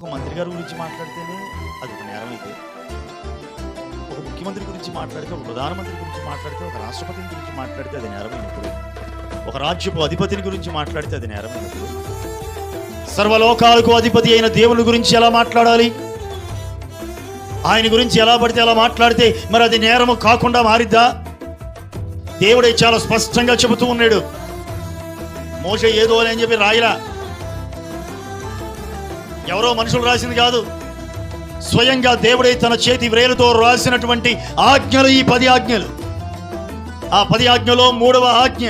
ఒక మంత్రి గారి గురించి మాట్లాడితేనే అది ఒక నేరం అయితే, ఒక ముఖ్యమంత్రి గురించి మాట్లాడితే, ఒక ప్రధానమంత్రి గురించి మాట్లాడితే, ఒక రాష్ట్రపతి గురించి మాట్లాడితే అది నేరమైనప్పుడు, ఒక రాజ్యపు అధిపతిని గురించి మాట్లాడితే అది నేరమైనప్పుడు, సర్వలోకాలకు అధిపతి అయిన దేవుని గురించి ఎలా మాట్లాడాలి? ఆయన గురించి ఎలా పడితే అలా మాట్లాడితే మరి అది నేరము కాకుండా మారిద్దా? దేవుడే చాలా స్పష్టంగా చెబుతూ ఉన్నాడు. మోషే ఏదో అని చెప్పి రాయిలా, ఎవరో మనుషులు రాసింది కాదు, స్వయంగా దేవుడే తన చేతి వ్రేలుతో రాసినటువంటి ఆజ్ఞలు ఈ 10 ఆజ్ఞలు. ఆ 10 ఆజ్ఞలో 3వ ఆజ్ఞ,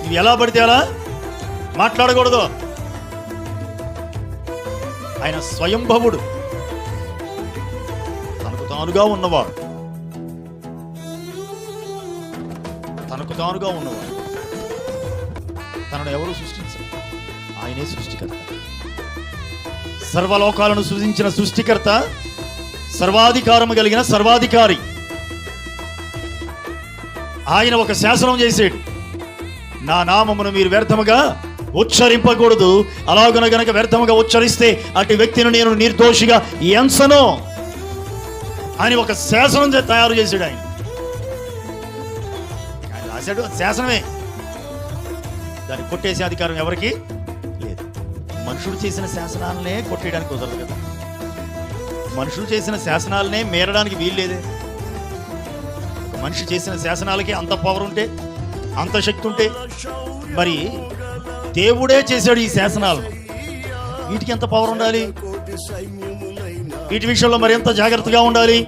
ఇవి ఎలా పడితే అలా మాట్లాడకూడదు. ఆయన స్వయంభవుడు, తనకు తానుగా ఉన్నవాడు, తనను ఎవరు సృష్టించారు? ఆయనే సృష్టికర్త. సర్వలోకాలను సృష్టించిన సృష్టికర్త, సర్వాధికారము కలిగిన సర్వాధికారి. ఆయన ఒక శాసనం చేసాడు, నా నామమును మీరు వ్యర్థముగా ఉచ్చరింపకూడదు, అలాగున గనక వ్యర్థముగా ఉచ్చరిస్తే అటు వ్యక్తిని నేను నిర్దోషిగా ఎంచను అని ఒక శాసనం తయారు చేశాడు. ఆయన రాశాడు, శాసనమే. దాన్ని కొట్టేసే అధికారం ఎవరికి లేదు. మనుషుడు చేసిన శాసనాలనే కొట్టేయడానికి కుదరదు కదా. మనుషులు చేసిన శాసనాలనే మేరడానికి వీల్లేదే. మనిషి చేసిన శాసనాలకి అంత పవర్ ఉంటే, అంత శక్తి ఉంటే, మరి దేవుడే చేశాడు ఈ శాసనాలను, వీటికి ఎంత పవర్ ఉండాలి? వీటి విషయంలో మరి ఎంత జాగ్రత్తగా ఉండాలి?